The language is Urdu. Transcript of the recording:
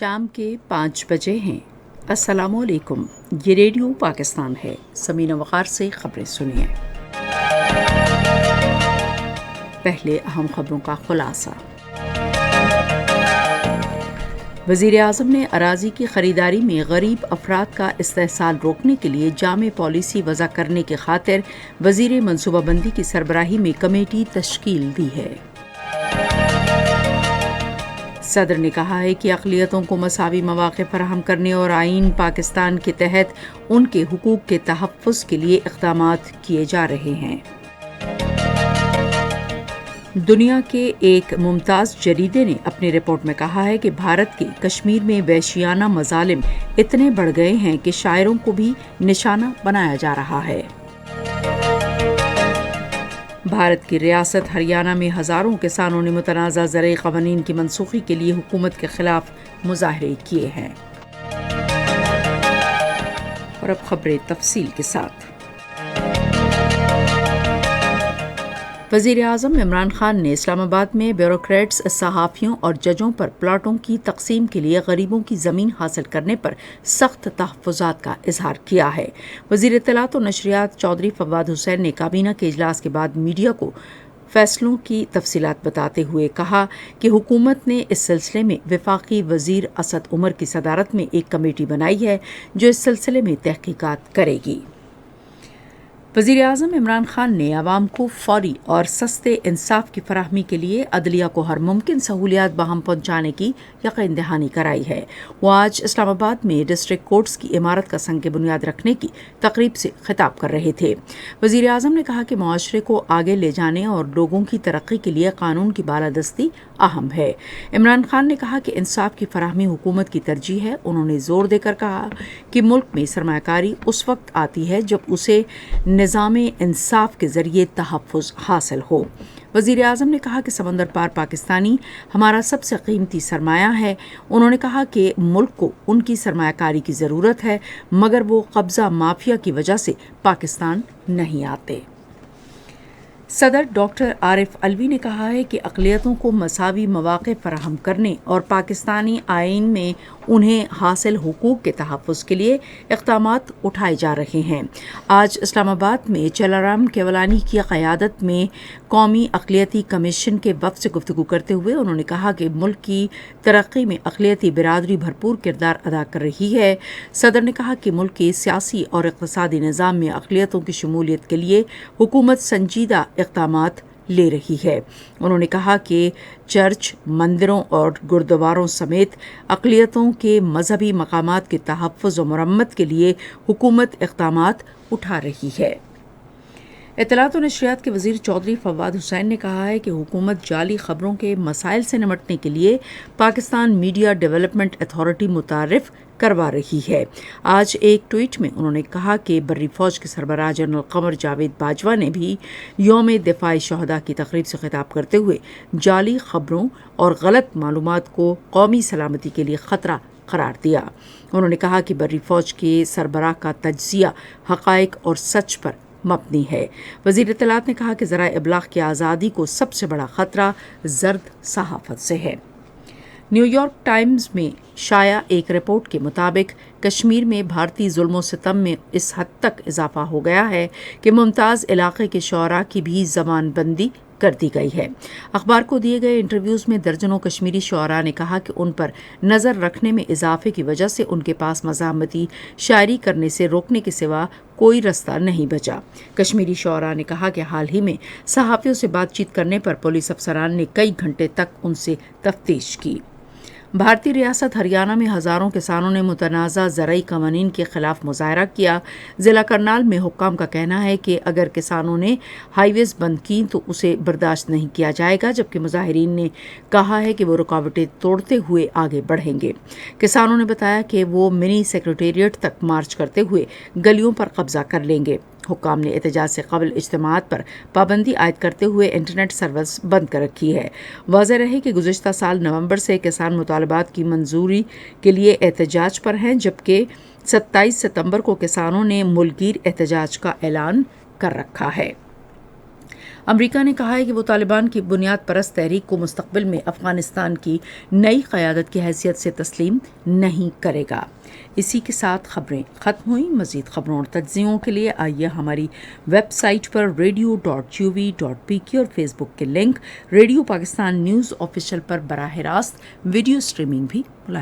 شام کے 5 بجے ہیں۔ السلام علیکم، یہ ریڈیو پاکستان ہے۔ سمینہ وقار سے خبریں سنیے۔ پہلے اہم خبروں کا خلاصہ۔ وزیر اعظم نے اراضی کی خریداری میں غریب افراد کا استحصال روکنے کے لیے جامع پالیسی وضع کرنے کی خاطر وزیر منصوبہ بندی کی سربراہی میں کمیٹی تشکیل دی ہے۔ صدر نے کہا ہے کہ اقلیتوں کو مساوی مواقع فراہم کرنے اور آئین پاکستان کے تحت ان کے حقوق کے تحفظ کے لیے اقدامات کیے جا رہے ہیں۔ دنیا کے ایک ممتاز جریدے نے اپنی رپورٹ میں کہا ہے کہ بھارت کے کشمیر میں وحشیانہ مظالم اتنے بڑھ گئے ہیں کہ شاعروں کو بھی نشانہ بنایا جا رہا ہے۔ بھارت کی ریاست ہریانہ میں ہزاروں کسانوں نے متنازع زرعی قوانین کی منسوخی کے لیے حکومت کے خلاف مظاہرے کیے ہیں۔ اور اب خبریں تفصیل کے ساتھ۔ وزیر اعظم عمران خان نے اسلام آباد میں بیوروکریٹس، صحافیوں اور ججوں پر پلاٹوں کی تقسیم کے لیے غریبوں کی زمین حاصل کرنے پر سخت تحفظات کا اظہار کیا ہے۔ وزیر اطلاعات و نشریات چودھری فواد حسین نے کابینہ کے اجلاس کے بعد میڈیا کو فیصلوں کی تفصیلات بتاتے ہوئے کہا کہ حکومت نے اس سلسلے میں وفاقی وزیر اسد عمر کی صدارت میں ایک کمیٹی بنائی ہے جو اس سلسلے میں تحقیقات کرے گی۔ وزیر اعظم عمران خان نے عوام کو فوری اور سستے انصاف کی فراہمی کے لیے عدلیہ کو ہر ممکن سہولیات بہم پہنچانے کی یقین دہانی کرائی ہے۔ وہ آج اسلام آباد میں ڈسٹرکٹ کورٹس کی عمارت کا سنگ بنیاد رکھنے کی تقریب سے خطاب کر رہے تھے۔ وزیر اعظم نے کہا کہ معاشرے کو آگے لے جانے اور لوگوں کی ترقی کے لیے قانون کی بالادستی اہم ہے۔ عمران خان نے کہا کہ انصاف کی فراہمی حکومت کی ترجیح ہے۔ انہوں نے زور دے کر کہا کہ ملک میں سرمایہ کاری اس وقت آتی ہے جب اسے نظام انصاف کے ذریعے تحفظ حاصل ہو۔ وزیر اعظم نے کہا کہ سمندر پار پاکستانی ہمارا سب سے قیمتی سرمایہ ہے۔ انہوں نے کہا کہ ملک کو ان کی سرمایہ کاری کی ضرورت ہے، مگر وہ قبضہ مافیا کی وجہ سے پاکستان نہیں آتے۔ صدر ڈاکٹر عارف علوی نے کہا ہے کہ اقلیتوں کو مساوی مواقع فراہم کرنے اور پاکستانی آئین میں انہیں حاصل حقوق کے تحفظ کے لیے اقدامات اٹھائے جا رہے ہیں۔ آج اسلام آباد میں چلارام کیولانی کی قیادت میں قومی اقلیتی کمیشن کے وفد سے گفتگو کرتے ہوئے انہوں نے کہا کہ ملک کی ترقی میں اقلیتی برادری بھرپور کردار ادا کر رہی ہے۔ صدر نے کہا کہ ملک کے سیاسی اور اقتصادی نظام میں اقلیتوں کی شمولیت کے لیے حکومت سنجیدہ اقدامات لے رہی ہے۔ انہوں نے کہا کہ چرچ، مندروں اور گردواروں سمیت اقلیتوں کے مذہبی مقامات کے تحفظ و مرمت کے لیے حکومت اقدامات اٹھا رہی ہے۔ اطلاعات و نشریات کے وزیر چودھری فواد حسین نے کہا ہے کہ حکومت جعلی خبروں کے مسائل سے نمٹنے کے لیے پاکستان میڈیا ڈیولپمنٹ اتھارٹی متعارف کروا رہی ہے۔ آج ایک ٹویٹ میں انہوں نے کہا کہ بری فوج کے سربراہ جنرل قمر جاوید باجوہ نے بھی یوم دفاع شہداء کی تقریب سے خطاب کرتے ہوئے جعلی خبروں اور غلط معلومات کو قومی سلامتی کے لیے خطرہ قرار دیا۔ انہوں نے کہا کہ بری فوج کے سربراہ کا تجزیہ حقائق اور سچ پر مبنی ہے۔ وزیر اطلاعات نے کہا کہ ذرائع ابلاغ کی آزادی کو سب سے بڑا خطرہ زرد صحافت سے ہے۔ نیو یارک ٹائمز میں شائع ایک رپورٹ کے مطابق کشمیر میں بھارتی ظلم و ستم میں اس حد تک اضافہ ہو گیا ہے کہ ممتاز علاقے کے شعراء کی بھی زبان بندی کر دی گئی ہے۔ اخبار کو دیے گئے انٹرویوز میں درجنوں کشمیری شعراء نے کہا کہ ان پر نظر رکھنے میں اضافے کی وجہ سے ان کے پاس مزاحمتی شاعری کرنے سے روکنے کے سوا کوئی رستہ نہیں بچا۔ کشمیری شعراء نے کہا کہ حال ہی میں صحافیوں سے بات چیت کرنے پر پولیس افسران نے کئی گھنٹے تک ان سے تفتیش کی۔ بھارتی ریاست ہریانہ میں ہزاروں کسانوں نے متنازع زرعی قوانین کے خلاف مظاہرہ کیا۔ ضلع کرنال میں حکام کا کہنا ہے کہ اگر کسانوں نے ہائی ویز بند کی تو اسے برداشت نہیں کیا جائے گا، جبکہ مظاہرین نے کہا ہے کہ وہ رکاوٹیں توڑتے ہوئے آگے بڑھیں گے۔ کسانوں نے بتایا کہ وہ منی سیکریٹریٹ تک مارچ کرتے ہوئے گلیوں پر قبضہ کر لیں گے۔ حکام نے احتجاج سے قبل اجتماعات پر پابندی عائد کرتے ہوئے انٹرنیٹ سروس بند کر رکھی ہے۔ واضح رہے کہ گزشتہ سال نومبر سے کسان مطالبات کی منظوری کے لیے احتجاج پر ہیں، جبکہ 27 ستمبر کو کسانوں نے ملک گیر احتجاج کا اعلان کر رکھا ہے۔ امریکہ نے کہا ہے کہ وہ طالبان کی بنیاد پرست تحریک کو مستقبل میں افغانستان کی نئی قیادت کی حیثیت سے تسلیم نہیں کرے گا۔ اسی کے ساتھ خبریں ختم ہوئیں۔ مزید خبروں اور تجزیوں کے لیے آئیے ہماری ویب سائٹ پر radio.uv.pk اور فیس بک کے link radio Pakistan news official پر براہ راست ویڈیو سٹریمنگ بھی ملاحظہ